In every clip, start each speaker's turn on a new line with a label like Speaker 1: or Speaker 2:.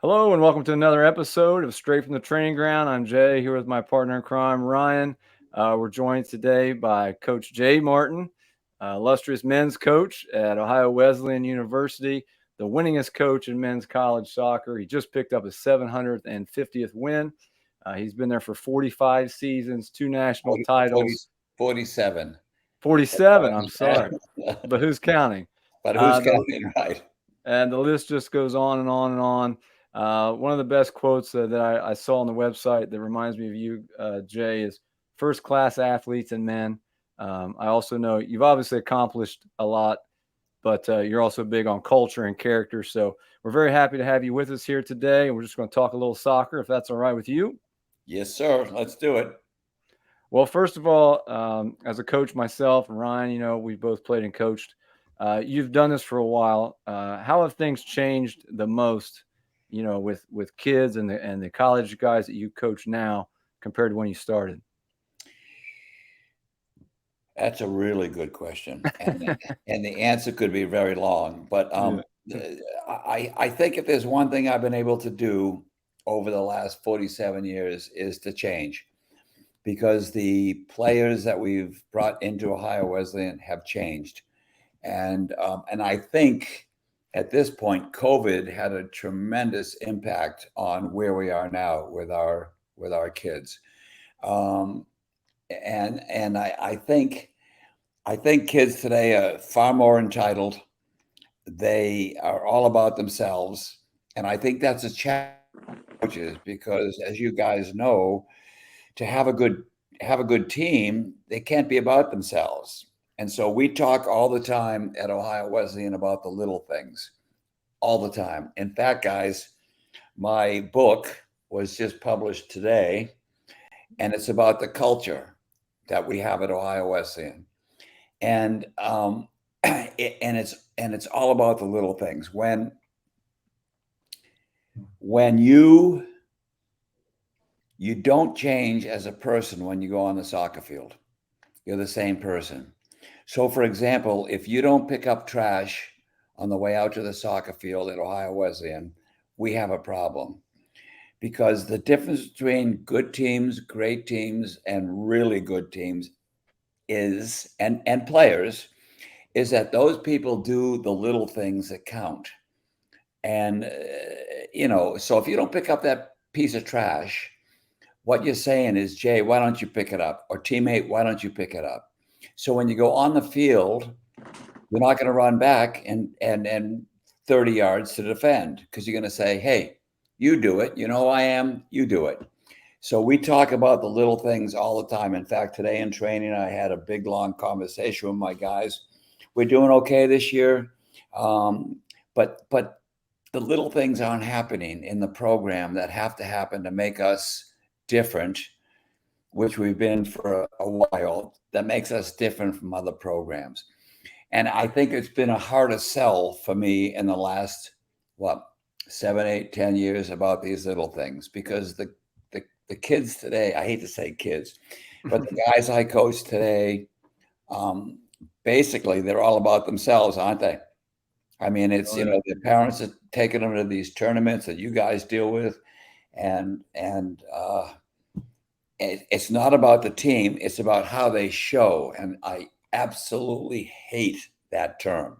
Speaker 1: Hello and welcome to another episode of Straight from the Training Ground. I'm Jay here with my partner in crime, Ryan. We're joined today by Coach Jay Martin, illustrious men's coach at Ohio Wesleyan University, the winningest coach in men's college soccer. He just picked up his 750th win. He's been there for 45 seasons, two national
Speaker 2: 40,
Speaker 1: titles.
Speaker 2: 47.
Speaker 1: 47, I'm sorry. But who's counting?
Speaker 2: But who's counting, right?
Speaker 1: And the list just goes on and on and on. One of the best quotes that I saw on the website that reminds me of you, Jay, is first class athletes and men. I also know you've obviously accomplished a lot, but you're also big on culture and character. So we're very happy to have you with us here today. And we're just going to talk a little soccer, if that's all right with you.
Speaker 2: Yes, sir. Let's do it.
Speaker 1: Well, first of all, as a coach myself, and Ryan, we've both played and coached. You've done this for a while. How have things changed the most, with kids and the college guys that you coach now compared to when you started?
Speaker 2: That's a really good question, and the answer could be very long. But I think if there's one thing I've been able to do over the last 47 years is to change, because the players that we've brought into Ohio Wesleyan have changed. And I think at this point, COVID had a tremendous impact on where we are now with our kids. And I think kids today are far more entitled. They are all about themselves, and I think that's a challenge because, as you guys know, to have a good team, they can't be about themselves. And so we talk all the time at Ohio Wesleyan about the little things, all the time. In fact, guys, my book was just published today, and it's about the culture that we have at Ohio Wesleyan, and it's all about the little things. When you don't change as a person when you go on the soccer field, you're the same person. So, for example, if you don't pick up trash on the way out to the soccer field at Ohio Wesleyan, we have a problem. Because the difference between good teams, great teams, and really good teams is, and players, is that those people do the little things that count. And, so if you don't pick up that piece of trash, what you're saying is, Jay, why don't you pick it up? Or teammate, why don't you pick it up? So when you go on the field, you're not going to run back and 30 yards to defend, because you're going to say, hey, you do it. You know who I am. You do it. So we talk about the little things all the time. In fact, today in training, I had a big, long conversation with my guys. We're doing okay this year. But the little things aren't happening in the program that have to happen to make us different, which we've been for a while, that makes us different from other programs. And I think it's been a harder sell for me in the last, 7, 8, 10 years about these little things, because the kids today, I hate to say kids, but the guys I coach today, basically they're all about themselves, aren't they? I mean, it's, their parents are taking them to these tournaments that you guys deal with. And it's not about the team. It's about how they show. And I absolutely hate that term,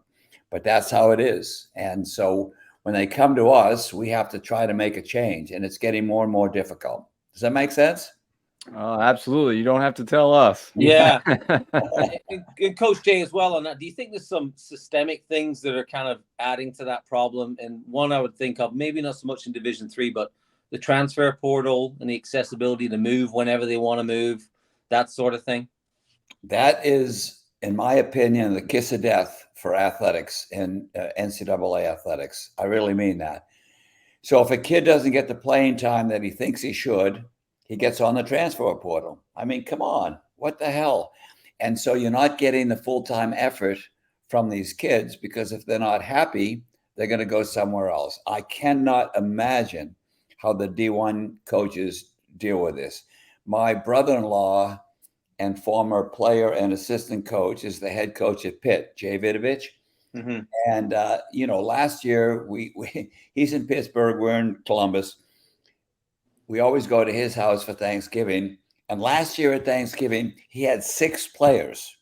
Speaker 2: but that's how it is. And so when they come to us, we have to try to make a change, and it's getting more and more difficult. Does that make sense?
Speaker 1: Absolutely. You don't have to tell us.
Speaker 3: Yeah. And Coach Jay, as well on that, do you think there's some systemic things that are kind of adding to that problem? And one I would think of, maybe not so much in Division 3, but the transfer portal and the accessibility to move whenever they want to move, that sort of thing?
Speaker 2: That is, in my opinion, the kiss of death for athletics and NCAA athletics. I really mean that. So if a kid doesn't get the playing time that he thinks he should, he gets on the transfer portal. I mean, come on, what the hell? And so you're not getting the full-time effort from these kids, because if they're not happy, they're going to go somewhere else. I cannot imagine how the D1 coaches deal with this. My brother-in-law and former player and assistant coach is the head coach at Pitt, Jay Vidovich.
Speaker 3: Mm-hmm.
Speaker 2: And last year he's in Pittsburgh, we're in Columbus. We always go to his house for Thanksgiving. And last year at Thanksgiving, he had 6 players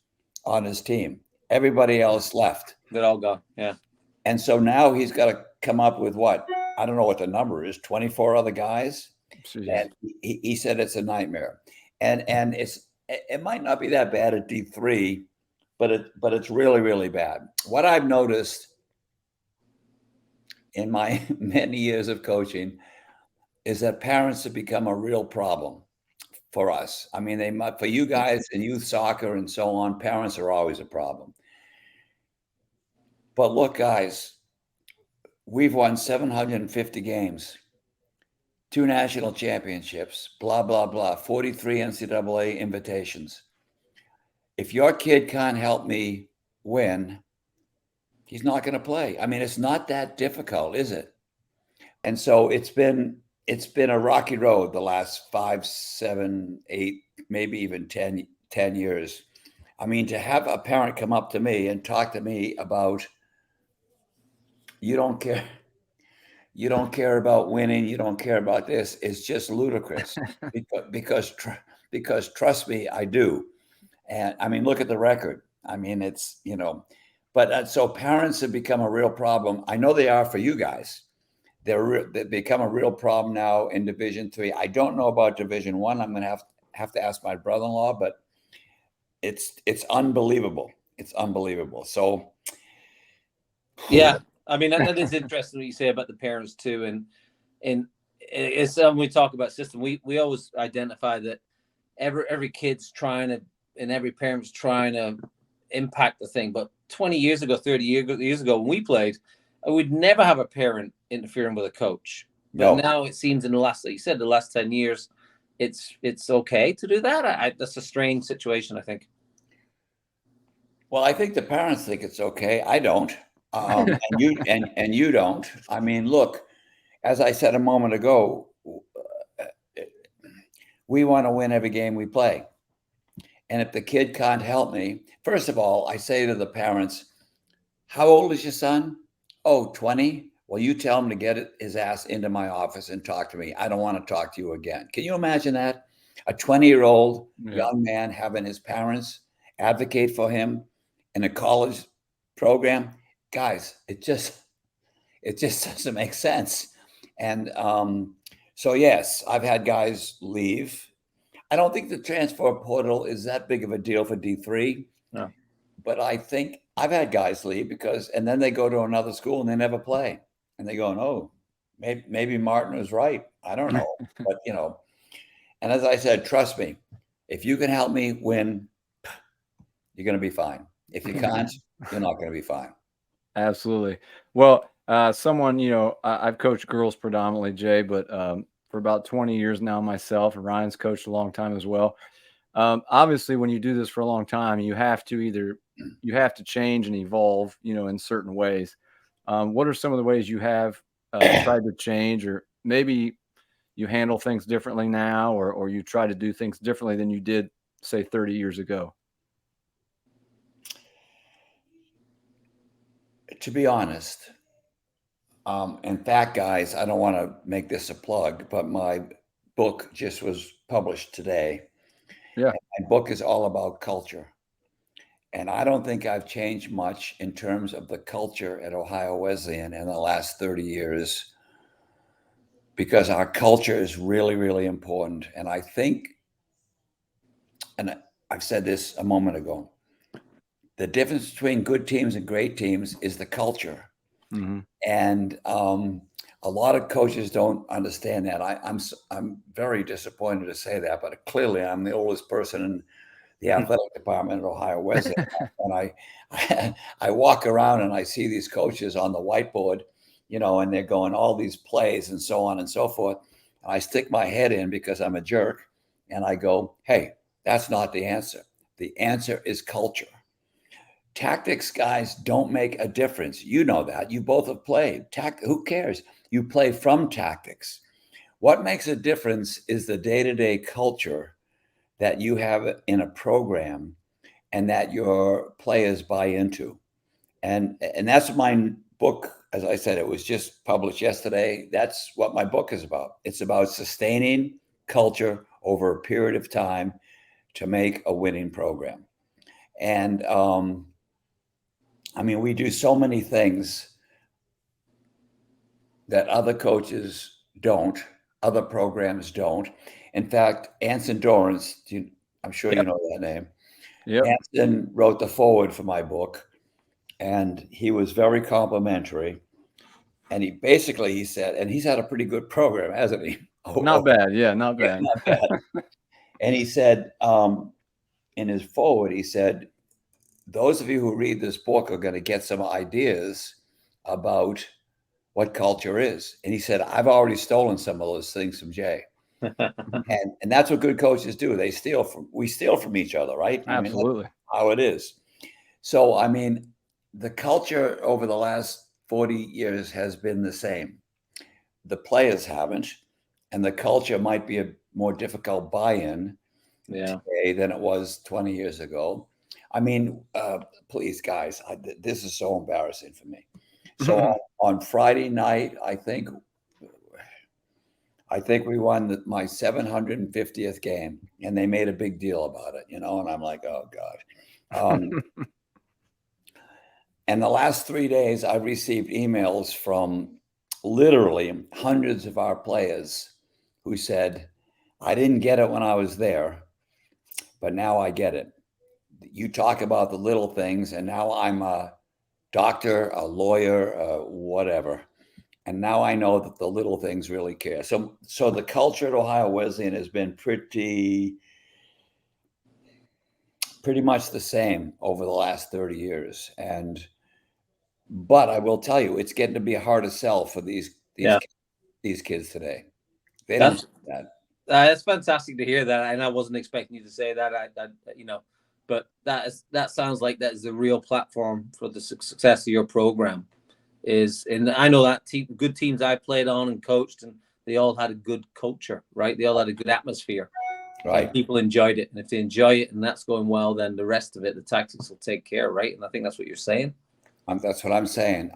Speaker 2: on his team. Everybody else left.
Speaker 3: They're all gone. Yeah.
Speaker 2: And so now he's got to come up with what? I don't know what the number is, 24 other guys.
Speaker 1: Jeez.
Speaker 2: And he said it's a nightmare. And it might not be that bad at D3, but it's really, really bad. What I've noticed in my many years of coaching is that parents have become a real problem for us. I mean, for you guys in youth soccer and so on, parents are always a problem. But look, guys, we've won 750 games, 2 national championships, blah, blah, blah, 43 NCAA invitations. If your kid can't help me win, he's not going to play. I mean, it's not that difficult, is it? And so it's been a rocky road the last 5, 7, 8, maybe even 10 years. I mean, to have a parent come up to me and talk to me about, you don't care about winning, you don't care about this, is just ludicrous. because trust me, I do. And I mean, look at the record. I mean, it's, but so parents have become a real problem. I know they are for you guys. They become a real problem now in Division 3. I don't know about Division 1. I'm going to have to ask my brother-in-law, but it's unbelievable. It's unbelievable. So
Speaker 3: yeah, I mean that is interesting what you say about the parents too, and it's when we talk about system, we always identify that every kid's trying to, and every parent's trying to impact the thing. But 20 years ago, 30 years ago when we played, I would never have a parent interfering with a coach. But now it seems in the last, like you said, the last 10 years, it's okay to do that. That's a strange situation, I think.
Speaker 2: Well, I think the parents think it's okay. I don't. And you don't. I mean, look, as I said a moment ago, we want to win every game we play. And if the kid can't help me, first of all, I say to the parents, how old is your son? Oh, 20. Well, you tell him to get his ass into my office and talk to me. I don't want to talk to you again. Can you imagine that? A 20-year-old young man having his parents advocate for him in a college program? Guys, it just doesn't make sense. And so, yes, I've had guys leave. I don't think the transfer portal is that big of a deal for D3.
Speaker 3: No.
Speaker 2: But I think I've had guys leave and then they go to another school and they never play. And they go, oh, maybe Martin was right. I don't know. But, and as I said, trust me, if you can help me win, you're going to be fine. If you can't, you're not going to be fine.
Speaker 1: Absolutely. Well, someone, I've coached girls predominantly, Jay, but for about 20 years now myself, and Ryan's coached a long time as well. Obviously, when you do this for a long time, you have to change and evolve, in certain ways. What are some of the ways you have tried to change, or maybe you handle things differently now, or you try to do things differently than you did, say, 30 years ago?
Speaker 2: To be honest, in fact, guys, I don't want to make this a plug, but my book just was published today.
Speaker 1: Yeah.
Speaker 2: My book is all about culture. And I don't think I've changed much in terms of the culture at Ohio Wesleyan in the last 30 years, because our culture is really, really important. And I think, and I've said this a moment ago, the difference between good teams and great teams is the culture.
Speaker 1: Mm-hmm.
Speaker 2: And a lot of coaches don't understand that. I'm very disappointed to say that, but clearly I'm the oldest person in the athletic department at Ohio Wesleyan. And I walk around and I see these coaches on the whiteboard, and they're going all these plays and so on and so forth. And I stick my head in because I'm a jerk, and I go, hey, that's not the answer. The answer is culture. Tactics, guys, don't make a difference. You know that. You both have played. Who cares? You play from tactics. What makes a difference is the day-to-day culture that you have in a program and that your players buy into. And that's my book. As I said, it was just published yesterday. That's what my book is about. It's about sustaining culture over a period of time to make a winning program. And I mean, we do so many things that other coaches don't, other programs don't. In fact, Anson Dorrance, I'm sure you know that name.
Speaker 1: Yep.
Speaker 2: Anson wrote the foreword for my book, and he was very complimentary. And he said, and he's had a pretty good program, hasn't he?
Speaker 1: Not bad. Yeah, not
Speaker 2: Yeah,
Speaker 1: bad.
Speaker 2: not bad. And he said, in his foreword, he said, those of you who read this book are going to get some ideas about what culture is. And he said, I've already stolen some of those things from Jay. and that's what good coaches do. We steal from each other, right?
Speaker 1: Absolutely.
Speaker 2: I mean, that's how it is. So, I mean, the culture over the last 40 years has been the same. The players haven't, and the culture might be a more difficult buy-in today than it was 20 years ago. I mean, please, guys, this is so embarrassing for me. So on Friday night, I think we won my 750th game, and they made a big deal about it, and I'm like, oh God. And the last 3 days, I've received emails from literally hundreds of our players who said, I didn't get it when I was there, but now I get it. You talk about the little things, and now I'm a doctor, a lawyer, whatever. And now I know that the little things really care. So the culture at Ohio Wesleyan has been pretty much the same over the last 30 years. But I will tell you, it's getting to be a harder sell for these kids today. They don't do that.
Speaker 3: That's fantastic to hear that, and I wasn't expecting you to say that. But that sounds like that is the real platform for the success of your program. And I know that good teams I played on and coached, and they all had a good culture, right? They all had a good atmosphere,
Speaker 2: right?
Speaker 3: And people enjoyed it, and if they enjoy it and that's going well, then the rest of it, the tactics will take care, right? And I think that's what you're saying.
Speaker 2: That's what I'm saying.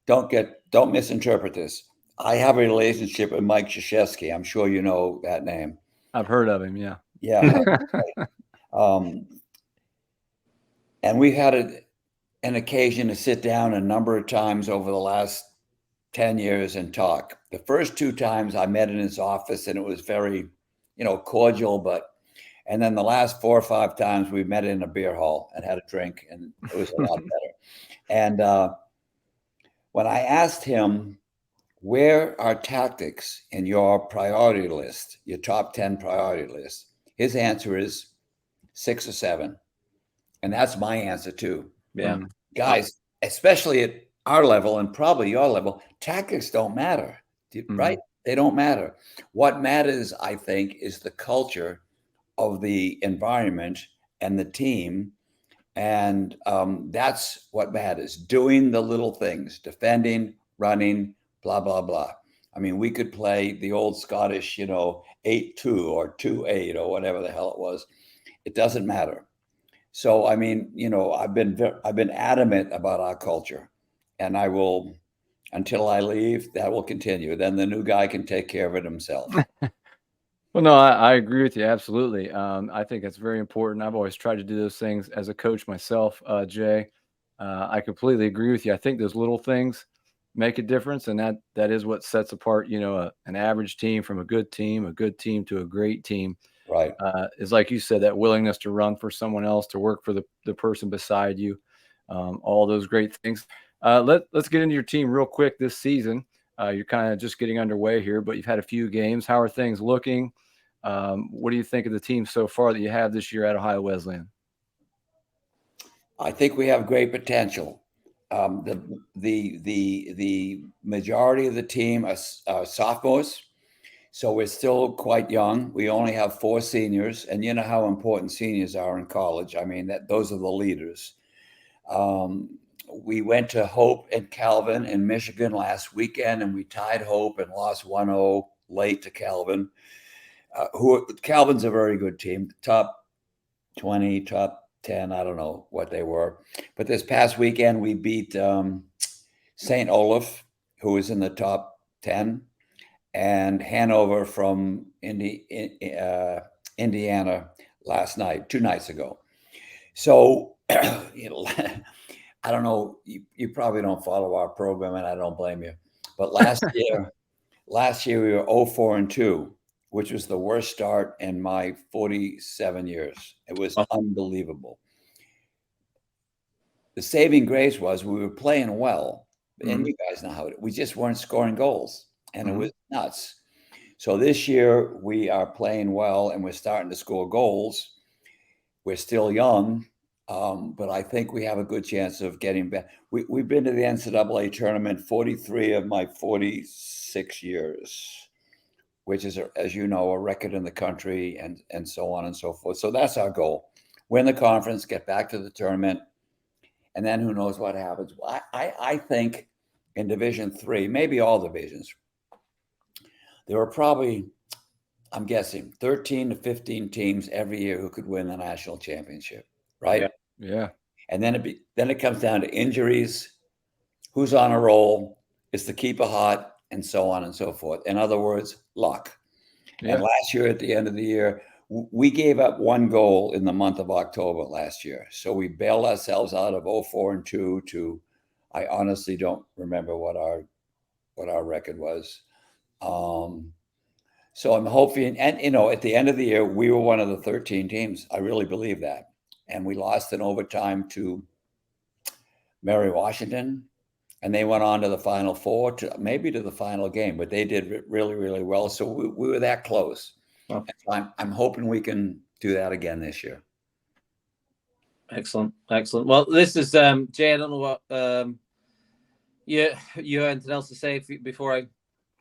Speaker 2: Don't misinterpret this. I have a relationship with Mike Krzyzewski. I'm sure you know that name.
Speaker 1: I've heard of him. Yeah.
Speaker 2: Yeah. And we've had an occasion to sit down a number of times over the last 10 years and talk. The first 2 times I met in his office, and it was very, cordial, and then the last 4 or 5 times we met in a beer hall and had a drink, and it was a lot better. And when I asked him, where are tactics in your priority list, your top 10 priority list, his answer is 6 or 7. And that's my answer too.
Speaker 3: Yeah.
Speaker 2: Guys, especially at our level and probably your level, tactics don't matter, right? They don't matter. What matters, I think, is the culture of the environment and the team. And that's what matters. Doing the little things, defending, running, blah, blah, blah. I mean, we could play the old Scottish, 8-2 or 2-8 or whatever the hell it was. It doesn't matter. So, I mean, I've been adamant about our culture, and I will, until I leave, that will continue. Then the new guy can take care of it himself.
Speaker 1: Well, no, I agree with you. Absolutely. I think it's very important. I've always tried to do those things as a coach myself, Jay. I completely agree with you. I think those little things make a difference, and that is what sets apart, an average team from a good team to a great team.
Speaker 2: Right.
Speaker 1: Is like you said, that willingness to run for someone else, to work for the person beside you, all those great things. Let's get into your team real quick this season. You're kind of just getting underway here, but you've had a few games. How are things looking? What do you think of the team so far that you have this year at Ohio Wesleyan?
Speaker 2: I think we have great potential. The majority of the team are sophomores, so we're still quite young. We only have 4 seniors, and you know how important seniors are in college. I mean, those are the leaders. We went to Hope and Calvin in Michigan last weekend, and we tied Hope and lost 1-0 late to Calvin. Calvin's a very good team, top 20, top 10. I don't know what they were. But this past weekend, we beat St. Olaf, who was in the top 10, and Hanover from Indiana last night, 2 nights ago. So, you know, I don't know. You probably don't follow our program, and I don't blame you. But last year we were 0-4-2, which was the worst start in my 47 years. It was unbelievable. The saving grace was we were playing well, and you guys know how we just weren't scoring goals, and it was nuts. So this year we are playing well, and we're starting to score goals. We're still young, but I think we have a good chance of getting back. We've been to the NCAA tournament 43 of my 46 years, which is, as you know, a record in the country, and so on and so forth. So that's our goal: win the conference, get back to the tournament, and then who knows what happens. I think in Division III, maybe all divisions, there are probably, I'm guessing, 13 to 15 teams every year who could win the national championship, right?
Speaker 1: Yeah.
Speaker 2: And then it comes down to injuries, who's on a roll, is the keeper hot, and so on and so forth. In other words, luck.
Speaker 1: Yeah.
Speaker 2: And last year, at the end of the year, we gave up 1 goal in the month of October last year. So we bailed ourselves out of 0-4-2 to, I honestly don't remember what our record was. So I'm hoping, and you know, at the end of the year, we were one of the 13 teams. I really believe that. And we lost in overtime to Mary Washington, and they went on to the Final Four, to maybe to the final game, but they did really, really well. So we were that close.
Speaker 1: Wow.
Speaker 2: I'm hoping we can do that again this year.
Speaker 3: Excellent. Well, this is Jay. I don't know what you have anything else to say before I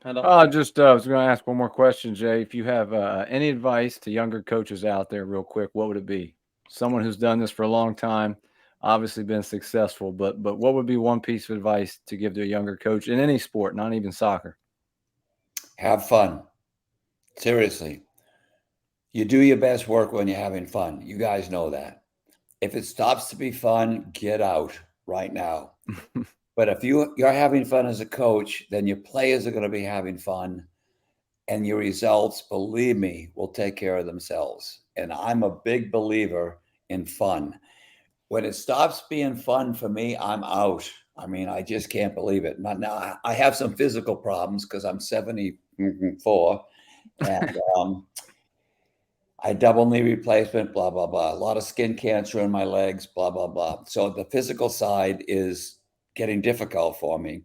Speaker 3: hand off?
Speaker 1: I was going to ask one more question, Jay. If you have any advice to younger coaches out there, real quick, what would it be? Someone who's done this for a long time, obviously been successful, but what would be one piece of advice to give to a younger coach in any sport, not even soccer?
Speaker 2: Have fun. Seriously. You do your best work when you're having fun. You guys know that. If it stops to be fun, get out right now. But if you're having fun as a coach, then your players are going to be having fun, and your results, believe me, will take care of themselves. And I'm a big believer in fun. When it stops being fun for me, I'm out. I mean, I just can't believe it. Now, I have some physical problems because I'm 74, and I double knee replacement, blah, blah, blah. A lot of skin cancer in my legs, blah, blah, blah. So the physical side is getting difficult for me.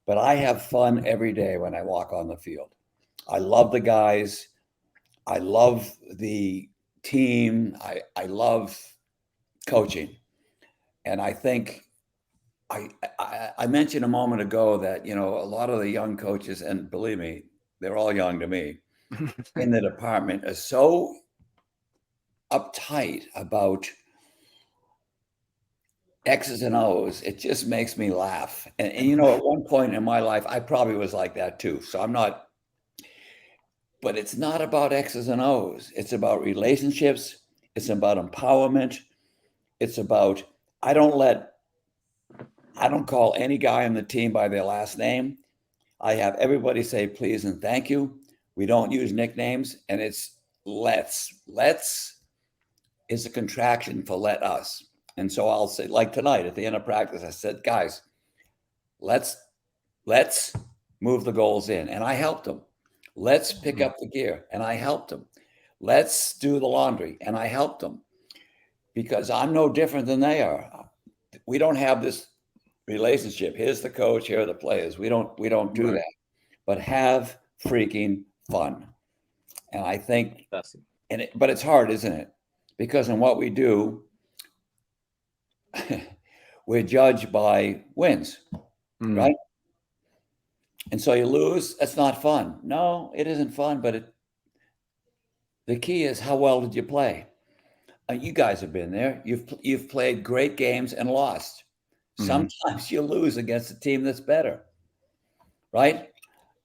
Speaker 2: But I have fun every day when I walk on the field. I love the guys. I love the team. I love coaching. And I think I mentioned a moment ago that, you know, a lot of the young coaches, and believe me, they're all young to me, in the department are so uptight about X's and O's. It just makes me laugh. And you know, at one point in my life, I probably was like that too. So I'm not, but it's not about X's and O's. It's about relationships. It's about empowerment. It's about, I don't call any guy on the team by their last name. I have everybody say please and thank you. We don't use nicknames, and it's let's. Let's is a contraction for let us. And so I'll say, like tonight at the end of practice, I said, guys, let's move the goals in. And I helped them. Let's pick up the gear. And I helped them. Let's do the laundry. And I helped them, because I'm no different than they are. We don't have this relationship. Here's the coach, here are the players. We don't do that. But have freaking fun. And I think, but it's hard, isn't it? Because in what we do, we're judged by wins, right? And so you lose, that's not fun. No, it isn't fun, but the key is, how well did you play? You guys have been there. You've played great games and lost. Sometimes you lose against a team that's better, right?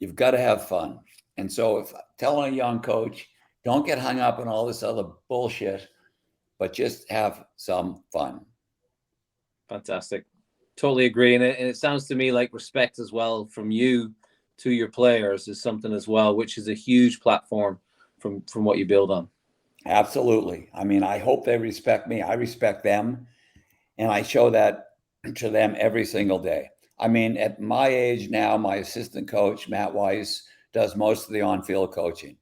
Speaker 2: You've got to have fun. And so if telling a young coach, don't get hung up on all this other bullshit, but just have some fun.
Speaker 3: Fantastic. Totally agree. And it sounds to me like respect as well from you to your players is something as well, which is a huge platform from what you build on.
Speaker 2: Absolutely. I mean, I hope they respect me. I respect them, and I show that to them every single day. I mean, at my age now, my assistant coach, Matt Weiss, does most of the on-field coaching.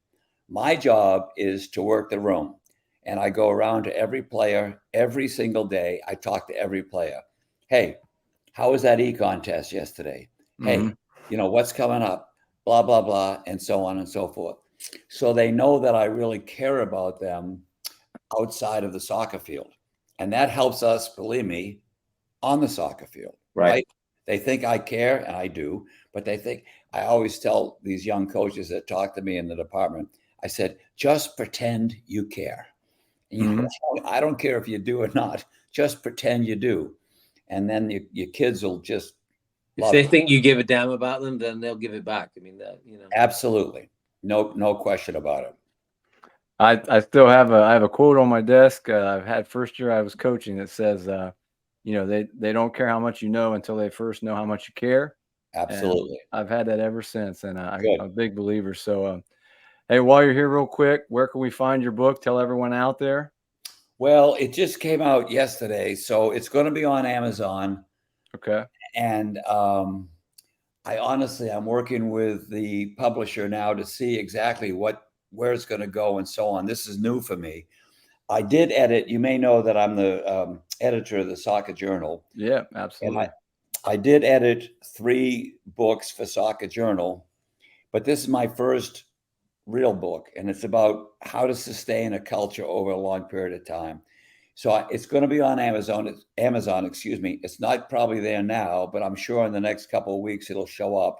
Speaker 2: My job is to work the room, and I go around to every player every single day. I talk to every player. Hey, how was that e-contest yesterday? Hey, what's coming up? Blah, blah, blah, and so on and so forth. So they know that I really care about them outside of the soccer field. And that helps us, believe me, on the soccer field, right? They think I care, and I do, but they think, I always tell these young coaches that talk to me in the department, I said, just pretend you care. I don't care if you do or not, just pretend you do. And then your kids will just
Speaker 3: if they think you give a damn about them, then they'll give it back. I mean,
Speaker 2: Absolutely. No question about it.
Speaker 1: I still have I have a quote on my desk. I've had first year I was coaching that says, they don't care how much you know until they first know how much you care.
Speaker 2: Absolutely.
Speaker 1: And I've had that ever since, and I'm a big believer. So, hey, while you're here, real quick, where can we find your book? Tell everyone out there.
Speaker 2: Well, it just came out yesterday, so it's going to be on Amazon.
Speaker 1: Okay.
Speaker 2: And I'm working with the publisher now to see exactly where it's going to go and so on. This is new for me. I did edit. You may know that I'm the editor of the Soccer Journal.
Speaker 1: Yeah, absolutely.
Speaker 2: And I did edit 3 books for Soccer Journal, but this is my first real book, and it's about how to sustain a culture over a long period of time. So it's going to be on Amazon. It's not probably there now, but I'm sure in the next couple of weeks it'll show up.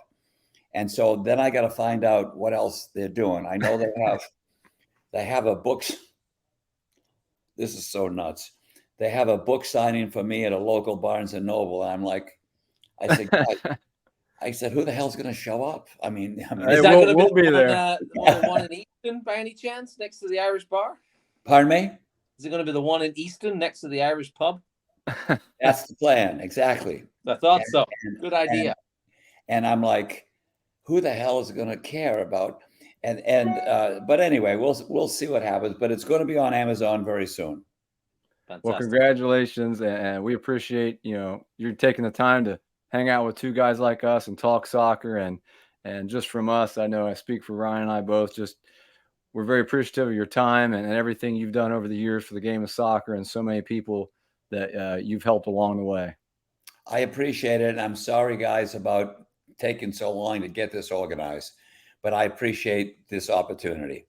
Speaker 2: And so then I got to find out what else they're doing. I know they have a book. This is so nuts. They have a book signing for me at a local Barnes and Noble. And I'm like, I said, who the hell's going to show up? I mean,
Speaker 3: is that going to be there? The one in Easton by any chance, next to the Irish bar?
Speaker 2: Pardon me?
Speaker 3: Is it going to be the one in Easton next to the Irish pub?
Speaker 2: That's the plan. Exactly.
Speaker 3: I thought so. Good idea.
Speaker 2: And I'm like, who the hell is going to care about? But anyway, we'll see what happens. But it's going to be on Amazon very soon.
Speaker 3: Fantastic.
Speaker 1: Well, congratulations, and we appreciate you're taking the time to hang out with 2 guys like us and talk soccer. And just from us, I know I speak for Ryan and I both. We're very appreciative of your time and everything you've done over the years for the game of soccer and so many people that you've helped along the way.
Speaker 2: I appreciate it. And I'm sorry, guys, about taking so long to get this organized, but I appreciate this opportunity.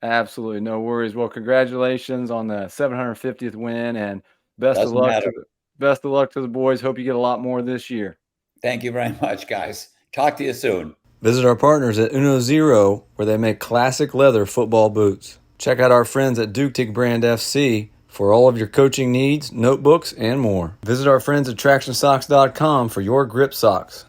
Speaker 1: Absolutely. No worries. Well, congratulations on the 750th win, and best of luck to the boys. Hope you get a lot more this year.
Speaker 2: Thank you very much, guys. Talk to you soon.
Speaker 1: Visit our partners at Uno Zero, where they make classic leather football boots. Check out our friends at Duktig Brand FC for all of your coaching needs, notebooks, and more. Visit our friends at TractionSocks.com for your grip socks.